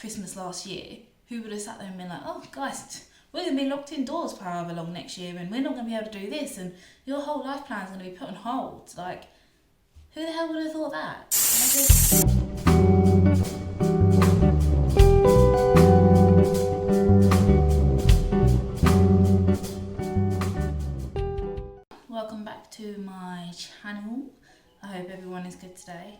Christmas last year, who would have sat there and been like, oh guys, we're going to be locked indoors for however long next year and we're not going to be able to do this and your whole life plan's going to be put on hold. Like, who the hell would have thought that? Welcome back to my channel. I hope everyone is good today.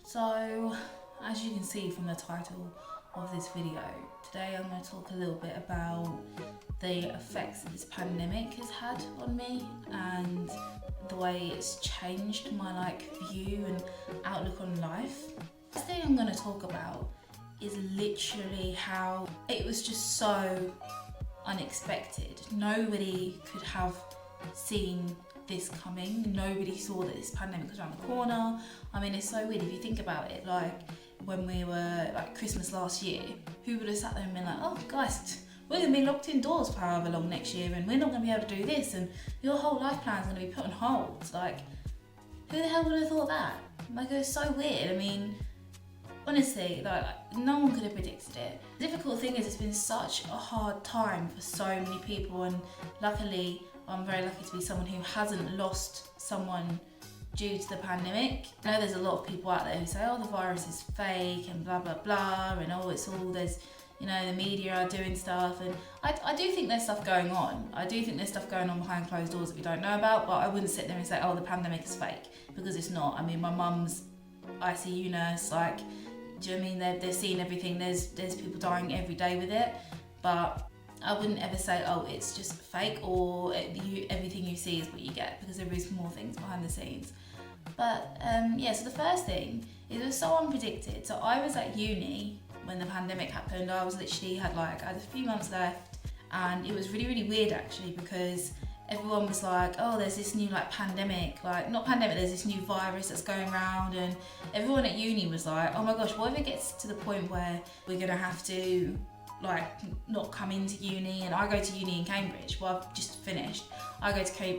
So, as you can see from the title of this video, today I'm going to talk a little bit about the effects that this pandemic has had on me and the way it's changed my view and outlook on life. The thing I'm going to talk about is literally how it was just so unexpected. Nobody could have seen this coming. Nobody saw that this pandemic was around the corner. I mean, it's so weird if you think about it. When we were Christmas last year, who would have sat there and been like, oh guys, we're going to be locked indoors for however long next year and we're not going to be able to do this and your whole life plan's going to be put on hold. Who the hell would have thought that? It was so weird. I mean, honestly, no one could have predicted it. The difficult thing is it's been such a hard time for so many people, and luckily I'm very lucky to be someone who hasn't lost someone due to the pandemic. I know there's a lot of people out there who say, oh, the virus is fake and blah blah blah, and oh, it's all, there's, the media are doing stuff, and I do think there's stuff going on. I do think there's stuff going on behind closed doors that we don't know about, but I wouldn't sit there and say, oh, the pandemic is fake, because it's not. I mean, my mum's ICU nurse, do you know what I mean? They're seeing everything. There's people dying every day with it, but I wouldn't ever say, oh, it's just fake, or everything you see is what you get, because there is more things behind the scenes. But so the first thing is it was so unpredicted. So I was at uni when the pandemic happened. I was literally I had a few months left, and it was really, really weird actually, because everyone was like, oh, there's this new pandemic, not pandemic, there's this new virus that's going around, and everyone at uni was like, oh my gosh, what if it gets to the point where we're gonna have to not come into uni? And I go to uni in Cambridge. Well, I've just finished. I go to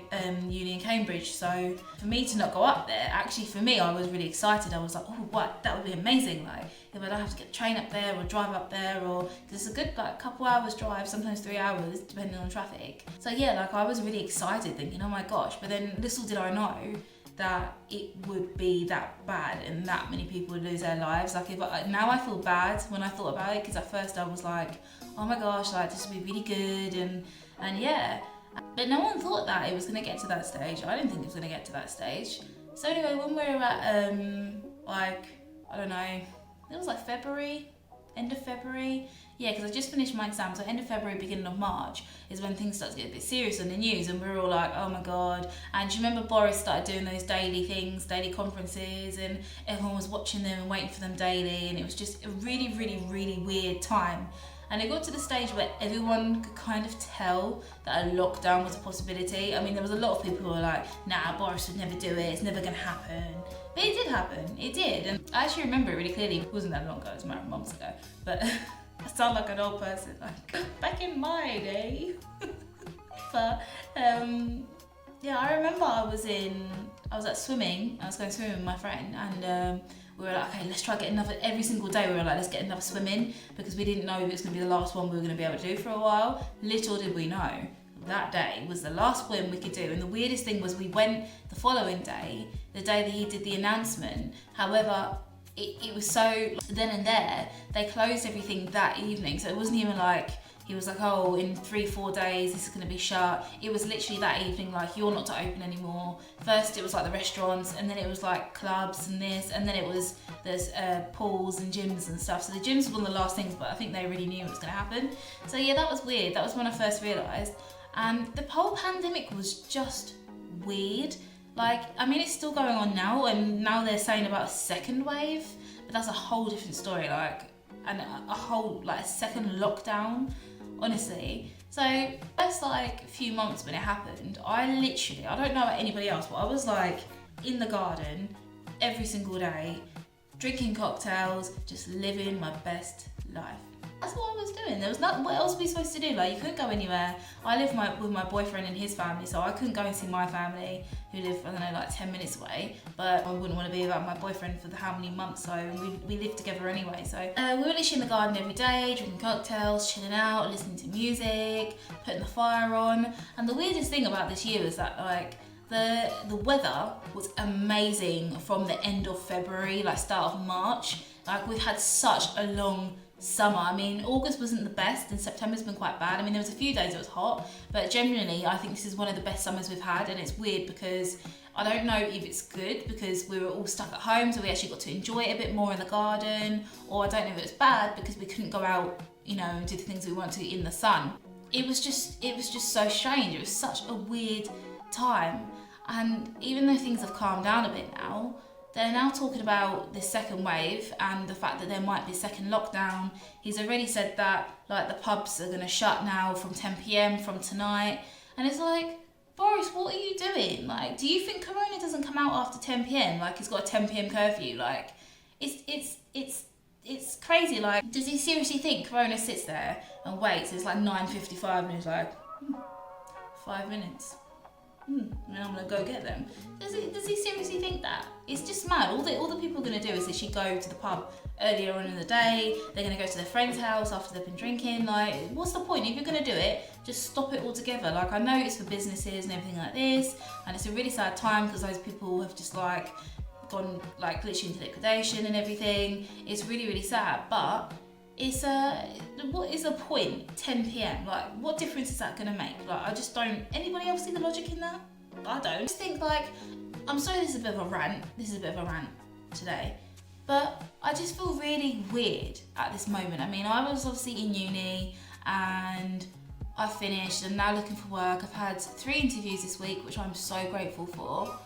uni in Cambridge, so for me to not go up there, actually for me, I was really excited. I was like, oh, what? That would be amazing. If I don't have to get a train up there or drive up there, or because it's a good couple hours drive, sometimes 3 hours, depending on traffic. So yeah, I was really excited, thinking, oh my gosh. But then little did I know that it would be that bad and that many people would lose their lives. Now I feel bad when I thought about it, because at first I was like, oh my gosh, this would be really good, and yeah. But no one thought that it was going to get to that stage. I didn't think it was going to get to that stage. So anyway, when we were at I don't know, it was February, end of February. Yeah, because I just finished my exam, so end of February, beginning of March is when things start to get a bit serious on the news, and we were all like, oh my god. And do you remember Boris started doing those daily things, daily conferences, and everyone was watching them and waiting for them daily, and it was just a really, really, really weird time. And it got to the stage where everyone could kind of tell that a lockdown was a possibility. I mean, there was a lot of people who were like, nah, Boris would never do it, it's never gonna happen. But it did happen, it did. And I actually remember it really clearly. It wasn't that long ago, it was about months ago. But I sound like an old person, back in my day. But yeah, I remember I was at swimming. I was going swimming with my friend, and we were like, okay, let's try get another, every single day we were like, let's get another swim in, because we didn't know if it was going to be the last one we were going to be able to do for a while. Little did we know, that day was the last swim we could do. And the weirdest thing was we went the following day, the day that he did the announcement. However, it was so then and there, they closed everything that evening. So it wasn't even he was like, oh, in 3-4 days this is going to be shut. It was literally that evening, you're not to open anymore. First it was the restaurants, and then it was clubs and this, and then it was there's pools and gyms and stuff. So the gyms was one of the last things, but I think they already knew it was going to happen. So yeah, that was weird. That was when I first realised. And the whole pandemic was just weird. I mean, it's still going on now, and now they're saying about a second wave, but that's a whole different story, and a whole, a second lockdown, honestly. So, first, few months when it happened, I don't know about anybody else, but I was, in the garden every single day, drinking cocktails, just living my best life. That's what I was doing. There was nothing. What else were we supposed to do? Like, you couldn't go anywhere. I live with my boyfriend and his family, so I couldn't go and see my family who live, I don't know, like 10 minutes away. But I wouldn't want to be without my boyfriend for how many months. So we lived together anyway. So we were literally in the garden every day, drinking cocktails, chilling out, listening to music, putting the fire on. And the weirdest thing about this year was that like the weather was amazing from the end of February, like start of March. Like, we've had such a long summer. I mean, August wasn't the best and September's been quite bad. I mean, there was a few days it was hot, but generally I think this is one of the best summers we've had. And it's weird because I don't know if it's good because we were all stuck at home, so we actually got to enjoy it a bit more in the garden, or I don't know if it's bad because we couldn't go out, you know, and do the things we wanted to in the sun. It was just so strange. It was such a weird time. And even though things have calmed down a bit now, they're now talking about this second wave and the fact that there might be a second lockdown. He's already said that like the pubs are going to shut now from 10 p.m. from tonight. And it's like, Boris, what are you doing? Like, do you think Corona doesn't come out after 10 p.m? Like, he's got a 10 p.m. curfew. Like, it's crazy. Like, does he seriously think Corona sits there and waits? It's like 9:55 and he's like, 5 minutes. And I'm gonna go get them. Does he seriously think that? It's just mad. All the people are gonna do is literally go to the pub earlier on in the day. They're gonna go to their friend's house after they've been drinking. Like, what's the point? If you're gonna do it, just stop it all together. Like, I know it's for businesses and everything like this, and it's a really sad time because those people have just like gone like literally into liquidation and everything. It's really, really sad, but it's what is the point? 10 p.m. Like, what difference is that gonna make? Like, I just don't. Anybody else see the logic in that? I don't. I just think, like, I'm sorry, this is a bit of a rant. This is a bit of a rant today, but I just feel really weird at this moment. I mean, I was obviously in uni and I finished. I'm now looking for work. I've had 3 interviews this week, which I'm so grateful for.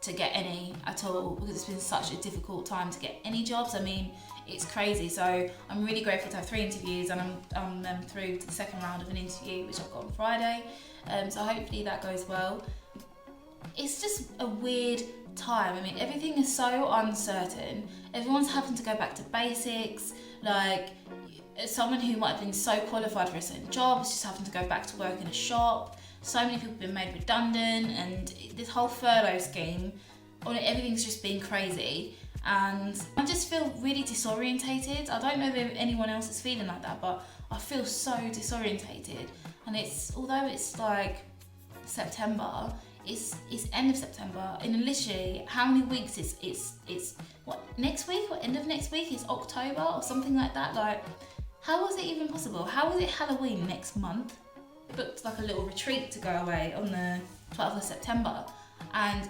To get any at all, because it's been such a difficult time to get any jobs. I mean, it's crazy. So I'm really grateful to have 3 interviews, and I'm through to the second round of an interview, which I've got on Friday. So hopefully that goes well. It's just a weird time. I mean, everything is so uncertain. Everyone's having to go back to basics. Like, someone who might have been so qualified for a certain job is just having to go back to work in a shop. So many people have been made redundant, and this whole furlough scheme, everything's just been crazy. And I just feel really disorientated. I don't know if anyone else is feeling like that, but I feel so disorientated. And although it's like September, it's end of September, and literally how many weeks it's what, next week or end of next week is October or something like that. Like, how is it even possible? How is it Halloween next month? Booked like a little retreat to go away on the 12th of September, and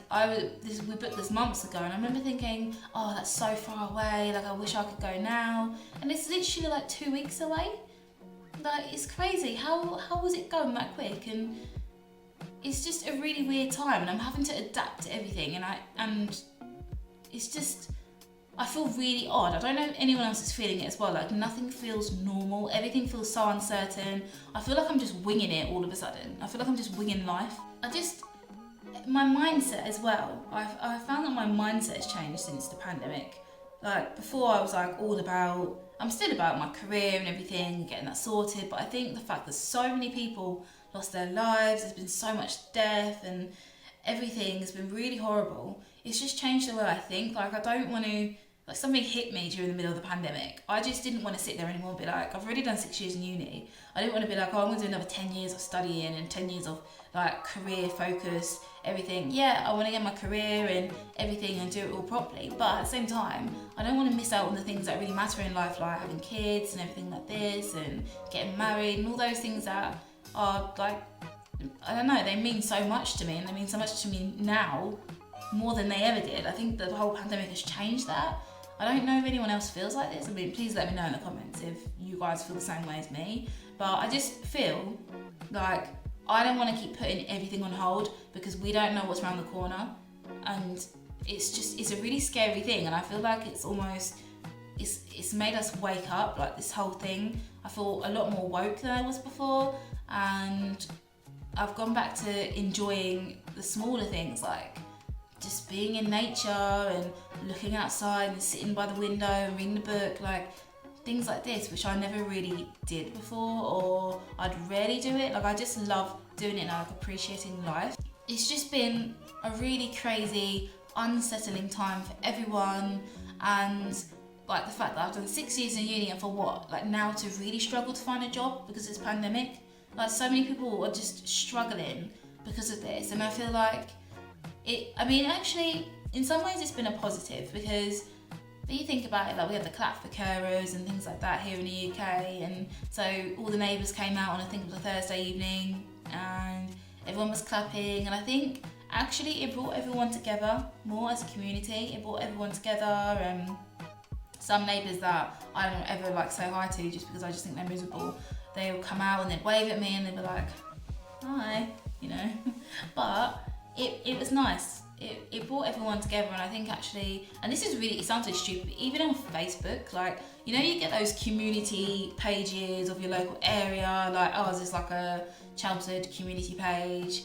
we booked this months ago, and I remember thinking, oh, that's so far away, like I wish I could go now, and it's literally like 2 weeks away. Like, it's crazy. How was it going that quick? And it's just a really weird time, and I'm having to adapt to everything, and it's just, I feel really odd. I don't know if anyone else is feeling it as well. Like, nothing feels normal. Everything feels so uncertain. I feel like I'm just winging it all of a sudden. I feel like I'm just winging life. My mindset as well. I found that my mindset has changed since the pandemic. Like, before I was like I'm still about my career and everything, getting that sorted. But I think the fact that so many people lost their lives, there's been so much death and everything has been really horrible. It's just changed the way I think. Like, I don't want to, like, something hit me during the middle of the pandemic. I just didn't want to sit there anymore and be like, I've already done 6 years in uni. I didn't want to be like, oh, I'm going to do another 10 years of studying and 10 years of like career focus, everything. Yeah, I want to get my career and everything and do it all properly. But at the same time, I don't want to miss out on the things that really matter in life, like having kids and everything like this and getting married and all those things that are like, I don't know, they mean so much to me, and they mean so much to me now more than they ever did. I think the whole pandemic has changed that. I don't know if anyone else feels like this. I mean, please let me know in the comments if you guys feel the same way as me. But I just feel like I don't want to keep putting everything on hold because we don't know what's around the corner. And it's a really scary thing. And I feel like it's made us wake up, like this whole thing. I feel a lot more woke than I was before. And I've gone back to enjoying the smaller things, like just being in nature and looking outside and sitting by the window and reading a book. Like, things like this, which I never really did before, or I'd rarely do it. Like I just love doing it now, like appreciating life. It's just been a really crazy, unsettling time for everyone, and like the fact that I've done 6 years in uni, and for what? Like now to really struggle to find a job because it's pandemic. Like so many people are just struggling because of this, and I feel like actually in some ways it's been a positive, because when you think about it, like we had the clap for carers and things like that here in the UK, and so all the neighbours came out on, I think it was a Thursday evening, and everyone was clapping, and I think actually it brought everyone together more as a community. It brought everyone together. Some neighbours that I don't ever like say hi to just because I just think they're miserable, they would come out and they'd wave at me and they'd be like, hi, you know. But it was nice. It brought everyone together, and I think actually, and this is really, it sounds so stupid, but even on Facebook, like, you know, you get those community pages of your local area, like ours is like a Chelmsford community page,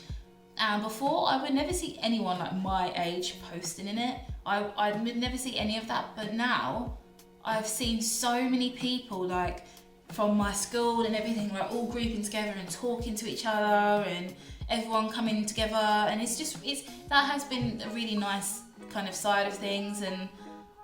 and before I would never see anyone like my age posting in it. I would never see any of that, but now I've seen so many people like from my school and everything, like all grouping together and talking to each other, and everyone coming together, and it's that has been a really nice kind of side of things, and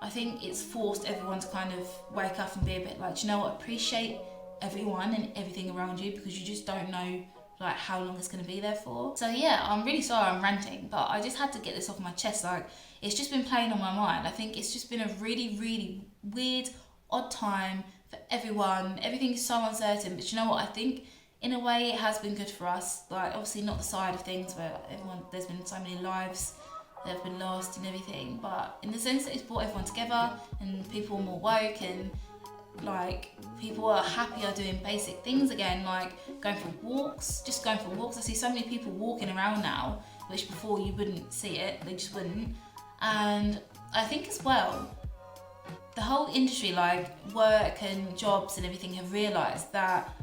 I think it's forced everyone to kind of wake up and be a bit like, do you know what, appreciate everyone and everything around you, because you just don't know like how long it's going to be there for. So yeah, I'm really sorry I'm ranting, but I just had to get this off my chest. Like, it's just been playing on my mind. I think it's just been a really, really weird, odd time for everyone. Everything is so uncertain, but you know what, I think in a way it has been good for us. Like, obviously not the side of things where there's been so many lives that have been lost and everything, but in the sense that it's brought everyone together and people are more woke, and like people are happier doing basic things again, like going for walks. I see so many people walking around now, which before you wouldn't see it, they just wouldn't. And I think as well, the whole industry, like work and jobs and everything, have realised that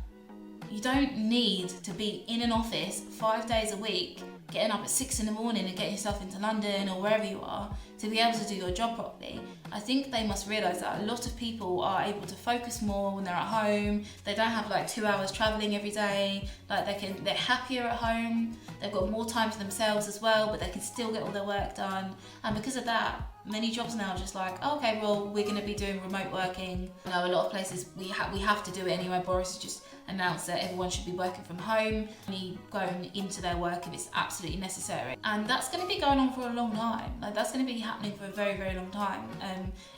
you don't need to be in an office 5 days a week, getting up at 6 in the morning and getting yourself into London or wherever you are to be able to do your job properly. I think they must realise that a lot of people are able to focus more when they're at home. They don't have like 2 hours travelling every day. Like they're happier at home. They've got more time to themselves as well, but they can still get all their work done. And because of that, many jobs now are just like, oh, okay, well, we're going to be doing remote working. You know, a lot of places we have to do it anyway. Boris has just announced that everyone should be working from home, only going into their work if it's absolutely necessary. And that's going to be going on for a long time. Like, that's going to be happening for a very, very long time.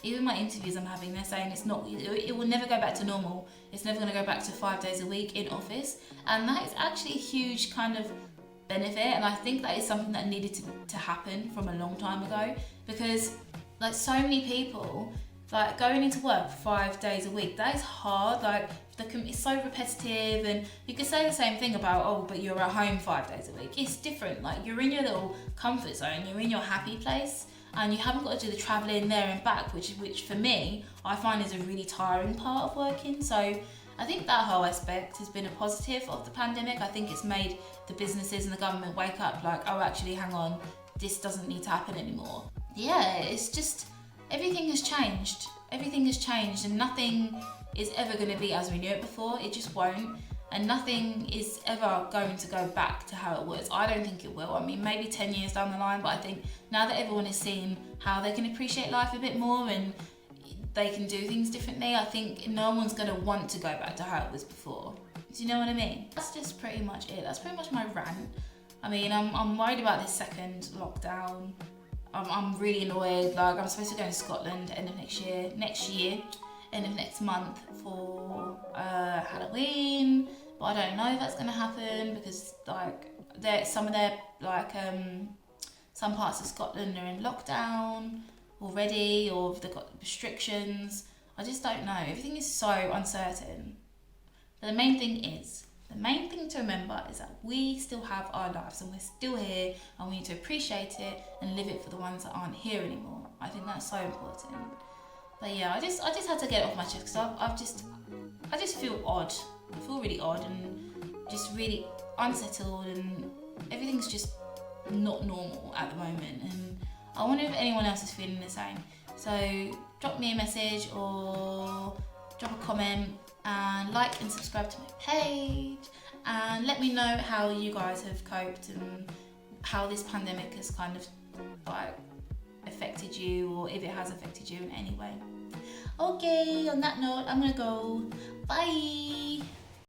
Even my interviews I'm having, they're saying it will never go back to normal. It's never going to go back to 5 days a week in office. And that is actually a huge kind of benefit, and I think that is something that needed to happen from a long time ago, because like so many people, like going into work 5 days a week, that is hard. Like it's so repetitive, and you could say the same thing about, oh, but you're at home 5 days a week. It's different. Like, you're in your little comfort zone, you're in your happy place, and you haven't got to do the travelling there and back, which for me, I find is a really tiring part of working. So I think that whole aspect has been a positive of the pandemic. I think it's made the businesses and the government wake up like, oh, actually, hang on, this doesn't need to happen anymore. Yeah, it's just, everything has changed. Everything has changed, and nothing is ever going to be as we knew it before. It just won't. And nothing is ever going to go back to how it was. I don't think it will. I mean, maybe 10 years down the line, but I think now that everyone is seeing how they can appreciate life a bit more and they can do things differently, I think no one's going to want to go back to how it was before. Do you know what I mean? That's just pretty much it. That's pretty much my rant. I mean, I'm worried about this second lockdown. I'm really annoyed. Like, I'm supposed to go to Scotland end of next year, end of next month for Halloween, but I don't know if that's going to happen, because like some parts of Scotland are in lockdown already, or if they've got restrictions. I just don't know. Everything is so uncertain. But the main thing to remember is that we still have our lives, and we're still here, and we need to appreciate it and live it for the ones that aren't here anymore. I think that's so important. But yeah, I just had to get it off my chest, because I just feel odd. I feel really odd and just really unsettled, and everything's just not normal at the moment. And I wonder if anyone else is feeling the same. So drop me a message or drop drop a comment, and like and subscribe to my page, and let me know how you guys have coped and how this pandemic has kind of like affected you, or if it has affected you in any way. Okay, on that note, I'm gonna go. Bye.